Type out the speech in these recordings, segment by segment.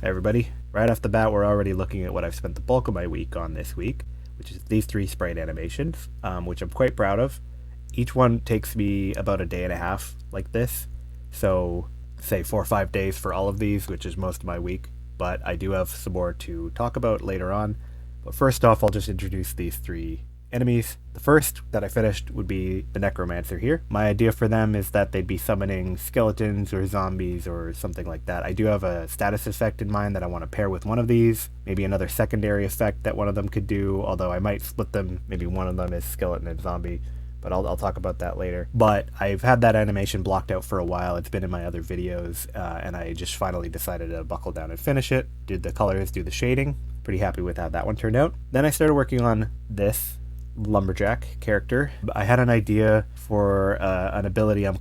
Hey everybody, right off the bat we're already looking at what I've spent the bulk of my week on this week, which is these three sprite animations, which I'm quite proud of. Each one takes me about a day and a half like this, so say 4 or 5 days for all of these, which is most of my week, but I do have some more to talk about later on. But first off, I'll just introduce these three enemies. The first that I finished would be the Necromancer here. My idea for them is that they'd be summoning skeletons or zombies or something like that. I do have a status effect in mind that I want to pair with one of these, maybe another secondary effect that one of them could do, although I might split them, maybe one of them is skeleton and zombie, but I'll talk about that later. But I've had that animation blocked out for a while. It's been in my other videos, and I just finally decided to buckle down and finish it. Did the colors, do the shading. Pretty happy with how that one turned out. Then I started working on this lumberjack character. I had an idea for an ability I'm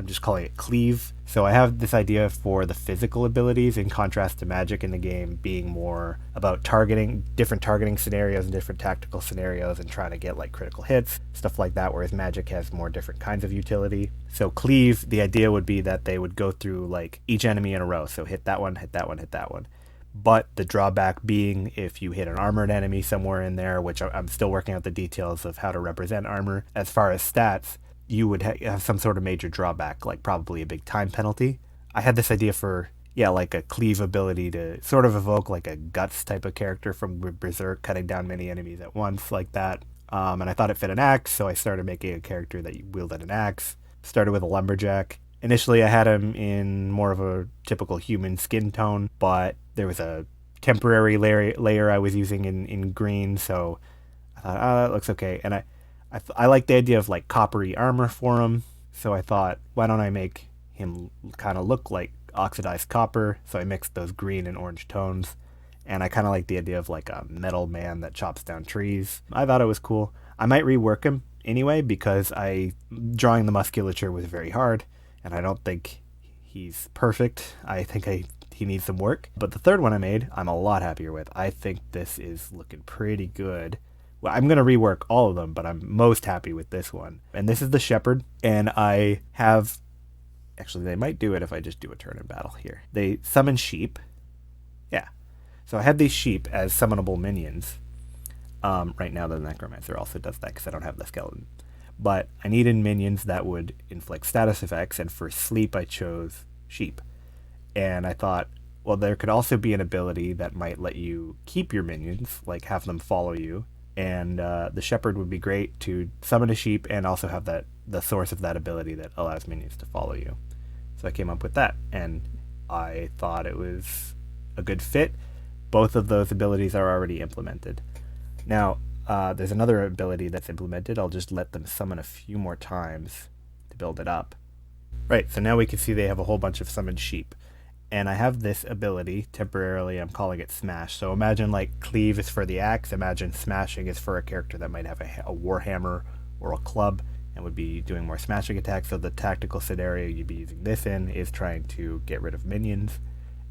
just calling it cleave. So I have this idea for the physical abilities in contrast to magic in the game being more about targeting different targeting scenarios and different tactical scenarios and trying to get like critical hits, stuff like that, whereas magic has more different kinds of utility. So cleave, the idea would be that they would go through like each enemy in a row. So hit that one, hit that one, hit that one. But the drawback being if you hit an armored enemy somewhere in there, which I'm still working out the details of how to represent armor. As far as stats, you would have some sort of major drawback, like probably a big time penalty. I had this idea for, like a cleave ability to sort of evoke like a guts type of character from Berserk, cutting down many enemies at once like that. And I thought it fit an axe, so I started making a character that wielded an axe. Started with a lumberjack. Initially, I had him in more of a typical human skin tone, but there was a temporary layer I was using in green, so I thought, oh, that looks okay. And I like the idea of like coppery armor for him, so I thought, why don't I make him kind of look like oxidized copper? So I mixed those green and orange tones, and I kind of like the idea of like a metal man that chops down trees. I thought it was cool. I might rework him anyway, because drawing the musculature was very hard, and I don't think he's perfect. I think he needs some work. But the third one I made, I'm a lot happier with. I think this is looking pretty good. Well, I'm going to rework all of them, but I'm most happy with this one. And this is the Shephard, and I have... Actually, they might do it if I just do a turn in battle here. They summon sheep. Yeah. So I have these sheep as summonable minions. Right now the Necromancer also does that because I don't have the skeleton. But I needed minions that would inflict status effects, and for sleep I chose sheep. And I thought, well, there could also be an ability that might let you keep your minions, like have them follow you. And the Shepherd would be great to summon a sheep and also have the source of that ability that allows minions to follow you. So I came up with that, and I thought it was a good fit. Both of those abilities are already implemented. Now, there's another ability that's implemented. I'll just let them summon a few more times to build it up. Right, so now we can see they have a whole bunch of summoned sheep. And I have this ability, temporarily I'm calling it Smash. So imagine like Cleave is for the axe, imagine Smashing is for a character that might have a warhammer or a club and would be doing more smashing attacks. So the tactical scenario you'd be using this in is trying to get rid of minions.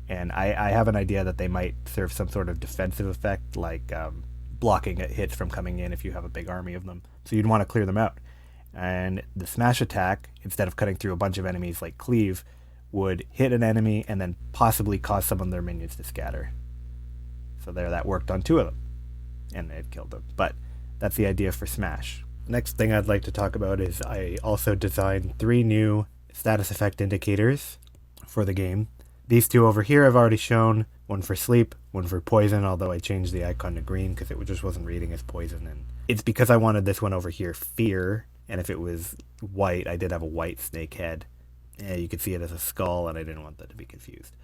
And I have an idea that they might serve some sort of defensive effect, like blocking hits from coming in if you have a big army of them. So you'd want to clear them out. And the Smash attack, instead of cutting through a bunch of enemies like Cleave, would hit an enemy and then possibly cause some of their minions to scatter. So there, that worked on 2 of them. And it killed them. But that's the idea for Smash. The next thing I'd like to talk about is I also designed 3 new status effect indicators for the game. These 2 over here I've already shown. One for sleep, one for poison, although I changed the icon to green because it just wasn't reading as poison. And it's because I wanted this one over here, fear, and if it was white, I did have a white snake head. You could see it as a skull, and I didn't want that to be confused.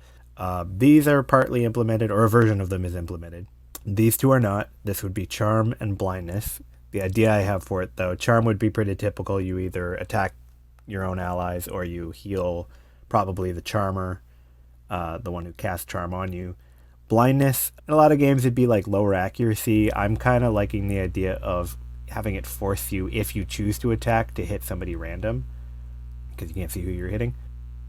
These are partly implemented, or a version of them is implemented. These 2 are not. This would be Charm and Blindness. The idea I have for it, though, Charm would be pretty typical. You either attack your own allies, or you heal probably the Charmer, the one who casts Charm on you. Blindness, in a lot of games it'd be like lower accuracy. I'm kind of liking the idea of having it force you, if you choose to attack, to hit somebody random, because you can't see who you're hitting.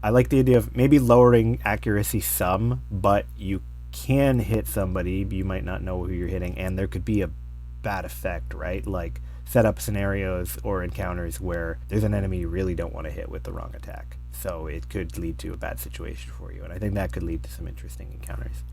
I like the idea of maybe lowering accuracy some, but you can hit somebody, you might not know who you're hitting, and there could be a bad effect, right? Like set up scenarios or encounters where there's an enemy you really don't want to hit with the wrong attack. So it could lead to a bad situation for you, and I think that could lead to some interesting encounters.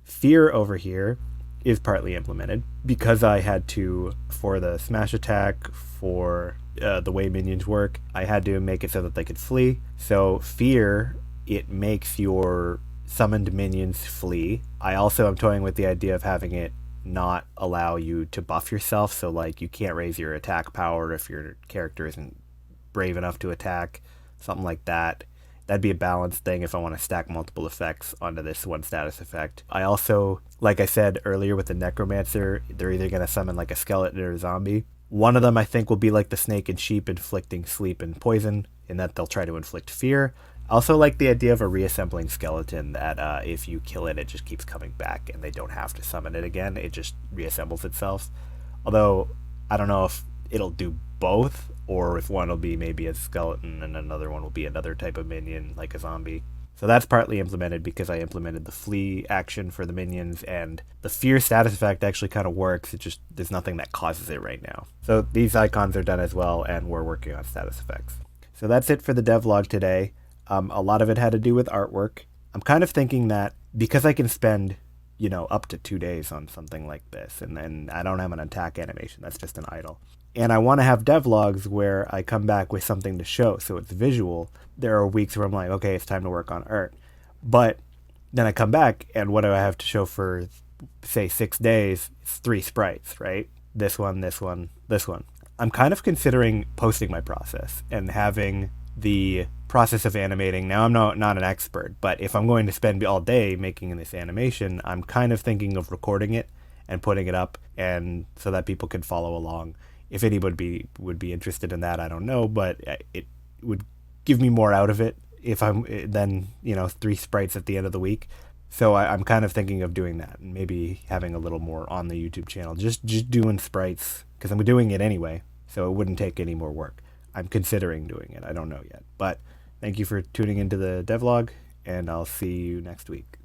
Fear over here is partly implemented because I had to, for the smash attack, for the way minions work, I had to make it so that they could flee. So fear, it makes your summoned minions flee. I also am toying with the idea of having it not allow you to buff yourself, so like you can't raise your attack power if your character isn't brave enough to attack, something like that. That'd be a balanced thing if I want to stack multiple effects onto this one status effect. I also, like I said earlier with the Necromancer, they're either going to summon like a skeleton or a zombie. One of them I think will be like the snake and sheep, inflicting sleep and poison, in that they'll try to inflict fear. I also like the idea of a reassembling skeleton that if you kill it, it just keeps coming back and they don't have to summon it again. It just reassembles itself. Although, I don't know if it'll do both, or if one will be maybe a skeleton and another one will be another type of minion, like a zombie. So that's partly implemented because I implemented the flee action for the minions, and the fear status effect actually kind of works. It just, there's nothing that causes it right now. So these icons are done as well, and we're working on status effects. So that's it for the devlog today. A lot of it had to do with artwork. I'm kind of thinking that because I can spend, up to 2 days on something like this, and then I don't have an attack animation, that's just an idle. And I want to have devlogs where I come back with something to show, so it's visual. There are weeks where I'm like, okay, it's time to work on art. But then I come back, and what do I have to show for, say, 6 days? It's 3 sprites, right? This one, this one, this one. I'm kind of considering posting my process and having the process of animating. Now, I'm not an expert, but if I'm going to spend all day making this animation, I'm kind of thinking of recording it and putting it up, and so that people can follow along. If anybody would be interested in that, I don't know, but it would give me more out of it if I'm then 3 sprites at the end of the week. So I'm kind of thinking of doing that, and maybe having a little more on the YouTube channel, just doing sprites, because I'm doing it anyway, so it wouldn't take any more work. I'm considering doing it. I don't know yet, but thank you for tuning into the devlog, and I'll see you next week.